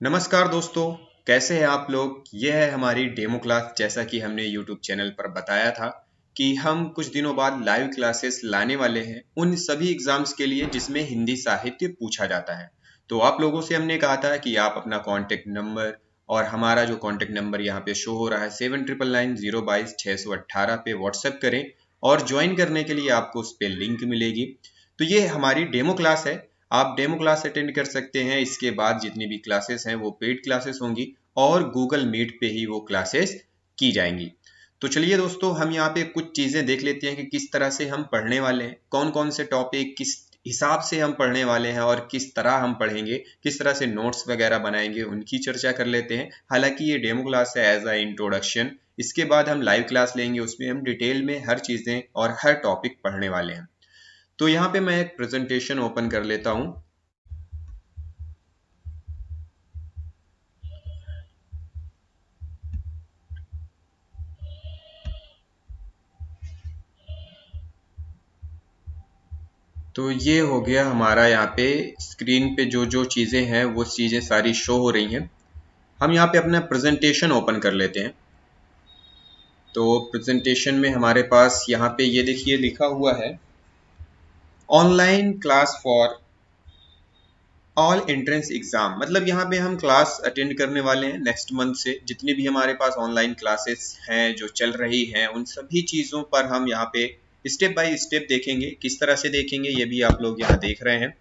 नमस्कार दोस्तों, कैसे हैं आप लोग। यह है हमारी डेमो क्लास। जैसा कि हमने यूट्यूब चैनल पर बताया था कि हम कुछ दिनों बाद लाइव क्लासेस लाने वाले हैं उन सभी एग्जाम्स के लिए जिसमें हिंदी साहित्य पूछा जाता है। तो आप लोगों से हमने कहा था कि आप अपना कॉन्टेक्ट नंबर और हमारा जो कॉन्टेक्ट नंबर यहाँ पे शो हो रहा है 7999022618 पे व्हाट्सएप करें और ज्वाइन करने के लिए आपको उस पर लिंक मिलेगी। तो ये हमारी डेमो क्लास है। आप डेमो क्लास अटेंड कर सकते हैं। इसके बाद जितनी भी क्लासेस हैं वो पेड क्लासेस होंगी और गूगल मीट पे ही वो क्लासेस की जाएंगी। तो चलिए दोस्तों, हम यहाँ पे कुछ चीजें देख लेते हैं कि किस तरह से हम पढ़ने वाले हैं, कौन कौन से टॉपिक किस हिसाब से हम पढ़ने वाले हैं और किस तरह हम पढ़ेंगे, किस तरह से नोट्स वगैरह बनाएंगे, उनकी चर्चा कर लेते हैं। हालांकि ये डेमो क्लास है एज अ इंट्रोडक्शन। इसके बाद हम लाइव क्लास लेंगे, उसमें हम डिटेल में हर चीजें और हर टॉपिक पढ़ने वाले हैं। तो यहाँ पे मैं एक प्रेजेंटेशन ओपन कर लेता हूँ। तो ये हो गया हमारा, यहाँ पे स्क्रीन पे जो जो चीज़ें हैं वो चीज़ें सारी शो हो रही हैं। हम यहाँ पे अपना प्रेजेंटेशन ओपन कर लेते हैं। तो प्रेजेंटेशन में हमारे पास यहाँ पे ये देखिए लिखा हुआ है online class for all entrance exam. मतलब यहाँ पे हम क्लास अटेंड करने वाले हैं नेक्स्ट मंथ से। जितनी भी हमारे पास ऑनलाइन क्लासेस हैं जो चल रही हैं उन सभी चीज़ों पर हम यहाँ पे स्टेप बाय स्टेप देखेंगे। किस तरह से देखेंगे ये भी आप लोग यहाँ देख रहे हैं।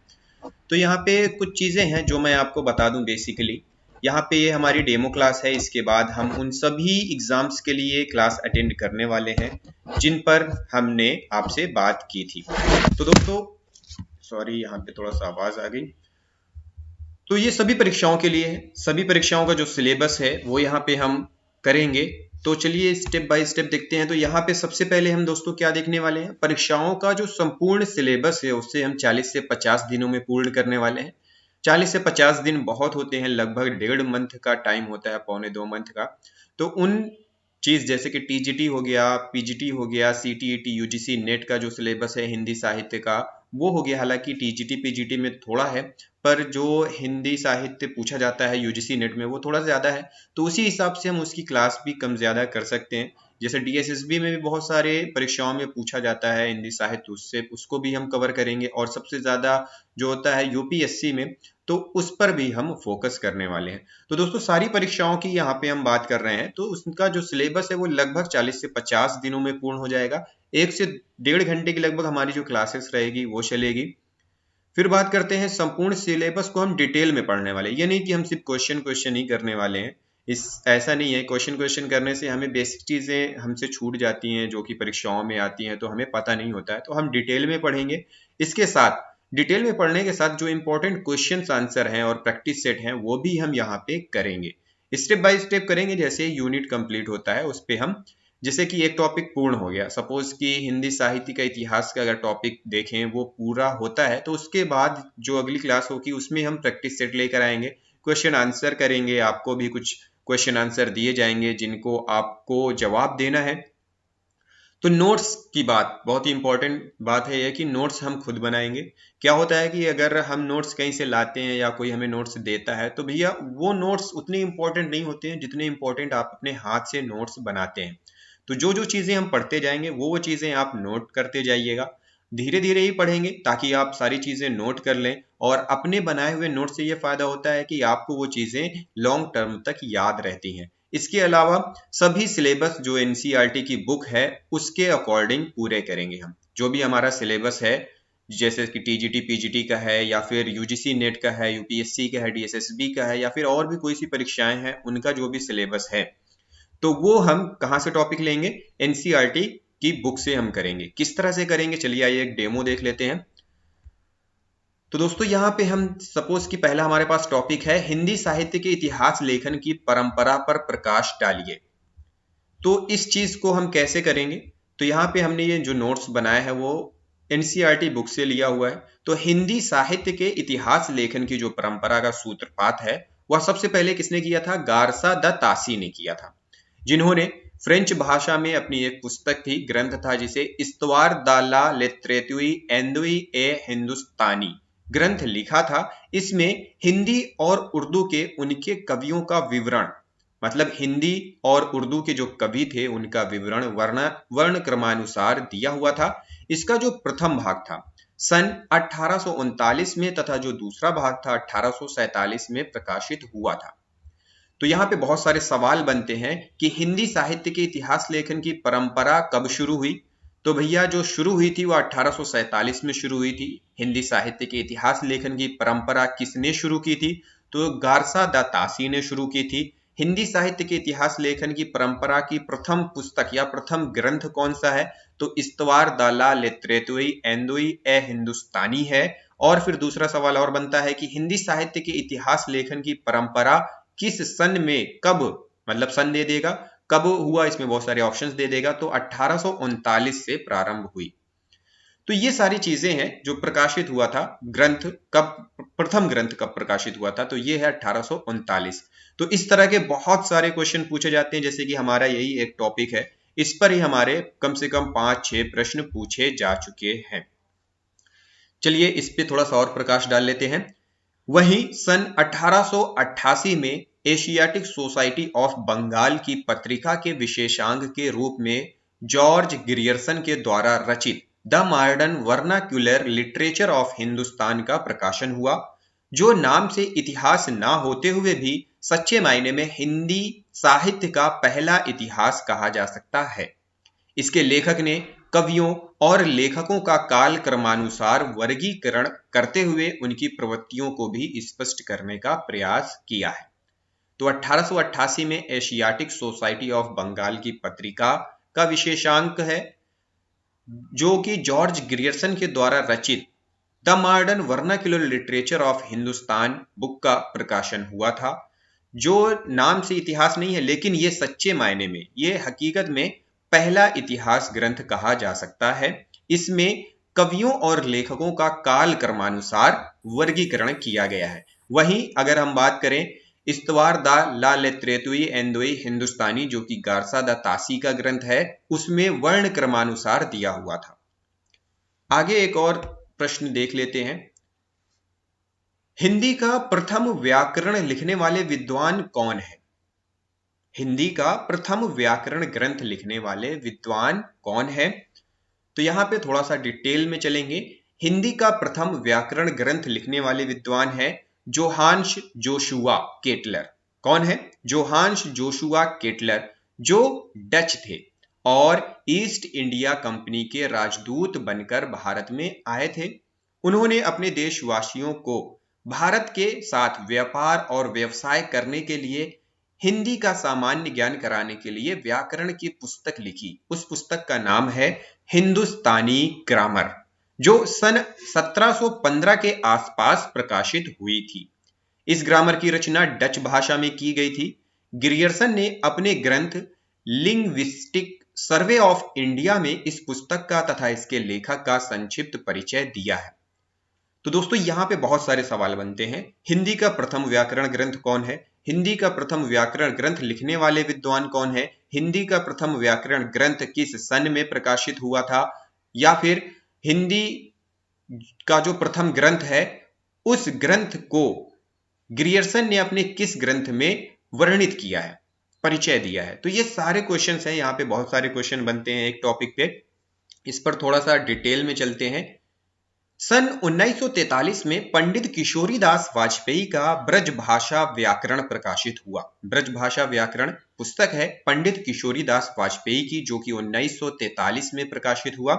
तो यहाँ पे कुछ चीज़ें हैं जो मैं आपको बता दूं। बेसिकली यहाँ पे ये हमारी डेमो क्लास है। इसके बाद हम उन सभी एग्जाम्स के लिए क्लास अटेंड करने वाले हैं जिन पर हमने आपसे बात की थी। तो दोस्तों, सॉरी यहाँ पे थोड़ा सा आवाज़ आ गई। तो ये सभी परीक्षाओं के लिए है। सभी परीक्षाओं का जो सिलेबस है वो यहाँ पे हम करेंगे। तो चलिए स्टेप बाय स्टेप देखते हैं। तो यहाँ पे सबसे पहले हम दोस्तों क्या देखने वाले हैं, परीक्षाओं का जो संपूर्ण सिलेबस है उससे हम 40 से 50 दिनों में पूर्ण करने वाले हैं। 40 से 50 दिन बहुत होते हैं, लगभग 1.5 मंथ का टाइम होता है, पौने 2 मंथ का। तो उन चीज जैसे कि टीजीटी हो गया, पीजीटी हो गया, सीटीईटी, यूजीसी नेट का जो सिलेबस है हिंदी साहित्य का वो हो गया। हालांकि टीजीटी पीजीटी में थोड़ा है, पर जो हिंदी साहित्य पूछा जाता है यूजीसी नेट में वो थोड़ा ज़्यादा है। तो उसी हिसाब से हम उसकी क्लास भी कम ज़्यादा कर सकते हैं। जैसे डीएसएसबी में भी बहुत सारे परीक्षाओं में पूछा जाता है हिंदी साहित्य, उससे उसको भी हम कवर करेंगे। और सबसे ज़्यादा जो होता है यूपीएससी में, तो उस पर भी हम फोकस करने वाले हैं। तो दोस्तों, सारी परीक्षाओं की यहाँ पे हम बात कर रहे हैं। तो उसका जो सिलेबस है वो लगभग 40 से 50 दिनों में पूर्ण हो जाएगा। 1 से 1.5 घंटे की लगभग हमारी जो क्लासेस रहेगी वो चलेगी। फिर बात करते हैं संपूर्ण सिलेबस को हम डिटेल में पढ़ने वाले। ये नहीं कि हम सिर्फ क्वेश्चन क्वेश्चन ही करने वाले हैं। इस ऐसा नहीं है। क्वेश्चन क्वेश्चन करने से हमें बेसिक चीज़ें हमसे छूट जाती हैं जो कि परीक्षाओं में आती हैं, तो हमें पता नहीं होता है। तो हम डिटेल में पढ़ेंगे। इसके साथ डिटेल में पढ़ने के साथ जो इंपॉर्टेंट क्वेश्चन आंसर हैं और प्रैक्टिस सेट हैं वो भी हम यहाँ पे करेंगे। स्टेप बाय स्टेप करेंगे। जैसे यूनिट कंप्लीट होता है उस पर हम, जैसे कि एक टॉपिक पूर्ण हो गया, सपोज कि हिंदी साहित्य का इतिहास का अगर टॉपिक देखें वो पूरा होता है, तो उसके बाद जो अगली क्लास होगी उसमें हम प्रैक्टिस सेट लेकर आएंगे, क्वेश्चन आंसर करेंगे। आपको भी कुछ क्वेश्चन आंसर दिए जाएंगे जिनको आपको जवाब देना है। तो नोट्स की बात, बहुत ही इंपॉर्टेंट बात है यह कि नोट्स हम खुद बनाएंगे। क्या होता है कि अगर हम नोट्स कहीं से लाते हैं या कोई हमें नोट्स देता है तो भैया वो नोट्स उतने इंपॉर्टेंट नहीं होते हैं जितने इंपॉर्टेंट आप अपने हाथ से नोट्स बनाते हैं। तो जो जो चीज़ें हम पढ़ते जाएंगे वो चीज़ें आप नोट करते जाइएगा। धीरे धीरे ही पढ़ेंगे ताकि आप सारी चीज़ें नोट कर लें। और अपने बनाए हुए नोट से ये फायदा होता है कि आपको वो चीज़ें लॉन्ग टर्म तक याद रहती हैं। इसके अलावा सभी सिलेबस जो एनसीईआरटी की बुक है उसके अकॉर्डिंग पूरे करेंगे हम। जो भी हमारा सिलेबस है, जैसे कि टीजीटी पीजीटी का है या फिर यूजीसी नेट का है, यूपीएससी का है, डीएसएसबी का है या फिर और भी कोई सी परीक्षाएं हैं, उनका जो भी सिलेबस है तो वो हम कहाँ से टॉपिक लेंगे, एनसीईआरटी की बुक से हम करेंगे। किस तरह से करेंगे, चलिए आइए एक डेमो देख लेते हैं। तो दोस्तों, यहाँ पे हम सपोज कि पहला हमारे पास टॉपिक है हिंदी साहित्य के इतिहास लेखन की परंपरा पर प्रकाश डालिए। तो इस चीज को हम कैसे करेंगे, तो यहाँ पे हमने ये जो नोट्स बनाया है वो एनसीईआरटी बुक से लिया हुआ है। तो हिंदी साहित्य के इतिहास लेखन की जो परंपरा का सूत्रपात है वह सबसे पहले किसने किया था, गारसा द तासी ने किया था, जिन्होंने फ्रेंच भाषा में अपनी एक पुस्तक थी, ग्रंथ था, जिसे इस्तवार द ला लेत्रेतुई एंदुई ए हिंदुस्तानी ग्रंथ लिखा था, इसमें हिंदी और उर्दू के उनके कवियों का विवरण, मतलब हिंदी और उर्दू के जो कवि थे उनका विवरण वर्ण क्रमानुसार दिया हुआ था। इसका जो प्रथम भाग था सन 1839 में तथा जो दूसरा भाग था 1847 में प्रकाशित हुआ था। तो यहाँ पे बहुत सारे सवाल बनते हैं कि हिंदी साहित्य के इतिहास लेखन की परंपरा कब शुरू हुई। तो भैया जो शुरू हुई थी वो 1847 में शुरू हुई थी। हिंदी साहित्य के इतिहास लेखन की परंपरा किसने शुरू की थी? तो गारसा दा तासी ने शुरू की थी। हिंदी साहित्य के इतिहास लेखन की परंपरा की प्रथम पुस्तक या प्रथम ग्रंथ कौन सा है? तो इस्तवार दाला लेत्रेतुई एंदुई ए हिंदुस्तानी है। और फिर दूसरा सवाल और बनता है कि हिंदी साहित्य के इतिहास लेखन की परंपरा किस सन में, कब, मतलब सन दे देगा, कब हुआ, इसमें बहुत सारे ऑप्शंस दे देगा। तो 1839 से प्रारंभ हुई। तो ये सारी चीजें हैं जो प्रकाशित हुआ था। ग्रंथ कब, प्रथम ग्रंथ कब प्रकाशित हुआ था? तो ये है 1839। तो इस तरह के बहुत सारे क्वेश्चन पूछे जाते हैं, जैसे कि हमारा यही एक टॉपिक है, इस पर ही हमारे कम से कम 5-6 प्रश्न पूछे जा चुके हैं। चलिए इस पे थोड़ा सा और प्रकाश डाल लेते हैं। वहीं सन 1888 में एशियाटिक सोसाइटी ऑफ बंगाल की पत्रिका के विशेषांक के रूप में जॉर्ज ग्रियर्सन के द्वारा रचित the modern vernacular literature of Hindustan का प्रकाशन हुआ, जो नाम से इतिहास ना होते हुए भी सच्चे मायने में हिंदी साहित्य का पहला इतिहास कहा जा सकता है। इसके लेखक ने कवियों और लेखकों का काल क्रमानुसार वर्गीकरण करते हुए उनकी प्रवृत्तियों को भी स्पष्ट करने का प्रयास किया है। तो 1888 में एशियाटिक सोसाइटी ऑफ बंगाल की पत्रिका का विशेषांक है, जो कि जॉर्ज ग्रियर्सन के द्वारा रचित the modern vernacular literature of Hindustan book का प्रकाशन हुआ था, जो नाम से इतिहास नहीं है लेकिन ये सच्चे मायने में, ये हकीकत में पहला इतिहास ग्रंथ कहा जा सकता है। इसमें कवियों और लेखकों का काल क्रमानुसार वर्गीकरण किया गया है। वहीं अगर हम बात करें इस्तवार दा ला लेत्रेतुई एंदुई हिंदुस्तानी, जो कि गारसा दा तासी का ग्रंथ है, उसमें वर्ण क्रमानुसार दिया हुआ था। आगे एक और प्रश्न देख लेते हैं। हिंदी का प्रथम व्याकरण लिखने वाले विद्वान कौन है? हिंदी का प्रथम व्याकरण ग्रंथ लिखने वाले विद्वान कौन है? तो यहां पे थोड़ा सा डिटेल में चलेंगे। हिंदी का प्रथम व्याकरण ग्रंथ लिखने वाले विद्वान है जोहान्स जोशुआ केटलर। कौन है? जोहान्स जोशुआ केटलर, जो डच थे और ईस्ट इंडिया कंपनी के राजदूत बनकर भारत में आए थे। उन्होंने अपने देशवासियों को भारत के साथ व्यापार और व्यवसाय करने के लिए हिंदी का सामान्य ज्ञान कराने के लिए व्याकरण की पुस्तक लिखी। उस पुस्तक का नाम है हिंदुस्तानी ग्रामर, जो सन 1715 के आसपास प्रकाशित हुई थी। इस ग्रामर की रचना डच भाषा में की गई थी। ग्रियर्सन ने अपने ग्रंथ लिंग्विस्टिक सर्वे ऑफ इंडिया में इस पुस्तक का तथा इसके लेखक का संक्षिप्त परिचय दिया है। तो दोस्तों यहाँ पे बहुत सारे सवाल बनते हैं। हिंदी का प्रथम व्याकरण ग्रंथ कौन है? हिंदी का प्रथम व्याकरण ग्रंथ लिखने वाले विद्वान कौन है? हिंदी का प्रथम व्याकरण ग्रंथ किस सन में प्रकाशित हुआ था? या फिर हिंदी का जो प्रथम ग्रंथ है उस ग्रंथ को ग्रियर्सन ने अपने किस ग्रंथ में वर्णित किया है, परिचय दिया है? तो ये सारे क्वेश्चंस हैं, यहाँ पे बहुत सारे क्वेश्चन बनते हैं एक टॉपिक पे। इस पर थोड़ा सा डिटेल में चलते हैं। सन 1943 में पंडित किशोरीदास वाजपेयी का ब्रजभाषा व्याकरण प्रकाशित हुआ। ब्रजभाषा व्याकरण पुस्तक है पंडित किशोरीदास वाजपेयी की, जो कि 1943 में प्रकाशित हुआ।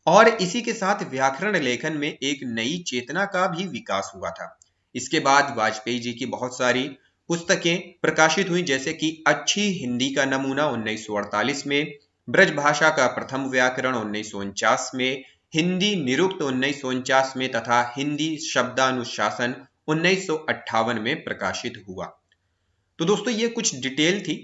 और इसी के साथ व्याकरण लेखन में एक नई चेतना का भी विकास हुआ था। इसके बाद वाजपेयी जी की बहुत सारी पुस्तकें प्रकाशित हुई, जैसे कि अच्छी हिंदी का नमूना 1948 में, ब्रजभाषा का प्रथम व्याकरण 1949 में, हिंदी निरुक्त 1949 में तथा हिंदी शब्दानुशासन 1958 में प्रकाशित हुआ। तो दोस्तों ये कुछ डिटेल थी,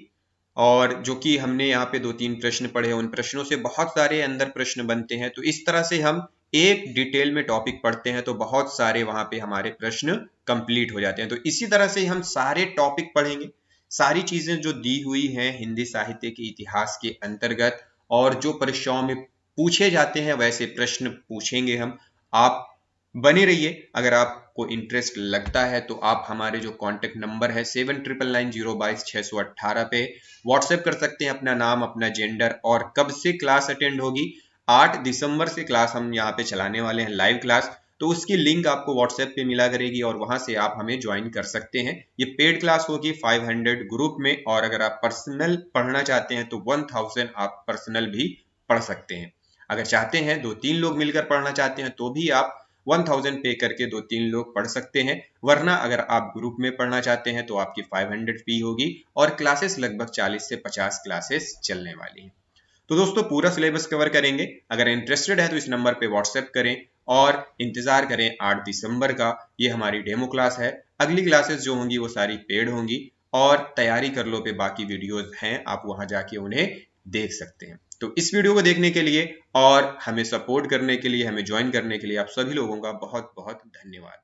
और जो कि हमने यहाँ पे 2-3 प्रश्न पढ़े, उन प्रश्नों से बहुत सारे अंदर प्रश्न बनते हैं। तो इस तरह से हम एक डिटेल में टॉपिक पढ़ते हैं तो बहुत सारे वहां पे हमारे प्रश्न कंप्लीट हो जाते हैं। तो इसी तरह से हम सारे टॉपिक पढ़ेंगे, सारी चीजें जो दी हुई हैं हिंदी साहित्य के इतिहास के अंतर्गत, और जो परीक्षाओं में पूछे जाते हैं वैसे प्रश्न पूछेंगे हम। आप बने रहिए। अगर आपको इंटरेस्ट लगता है तो आप हमारे जो कांटेक्ट नंबर है 7990222618 पे व्हाट्सएप कर सकते हैं अपना नाम, अपना जेंडर और कब से क्लास अटेंड होगी। 8 दिसंबर से क्लास हम यहाँ पे चलाने वाले हैं, लाइव क्लास। तो उसकी लिंक आपको व्हाट्सएप पे मिला करेगी और वहां से आप हमें ज्वाइन कर सकते हैं। ये पेड क्लास होगी 500 ग्रुप में, और अगर आप पर्सनल पढ़ना चाहते हैं तो 1000 आप पर्सनल भी पढ़ सकते हैं। अगर चाहते हैं 2-3 लोग मिलकर पढ़ना चाहते हैं तो भी आप 1000 पे करके 2-3 लोग पढ़ सकते हैं। वरना अगर आप ग्रुप में पढ़ना चाहते हैं तो आपकी 500 फी होगी और क्लासेस लगभग 40 से 50 क्लासेस चलने वाली हैं। तो दोस्तों पूरा सिलेबस कवर करेंगे। अगर इंटरेस्टेड है तो इस नंबर पे व्हाट्सएप करें और इंतजार करें 8 दिसंबर का। ये हमारी डेमो क्लास है। अगली क्लासेस जो होंगी वो सारी पेड होंगी, और तैयारी कर लो पे बाकी वीडियोस हैं, आप वहां जाके उन्हें देख सकते हैं। तो इस वीडियो को देखने के लिए और हमें सपोर्ट करने के लिए, हमें ज्वाइन करने के लिए आप सभी लोगों का बहुत बहुत धन्यवाद।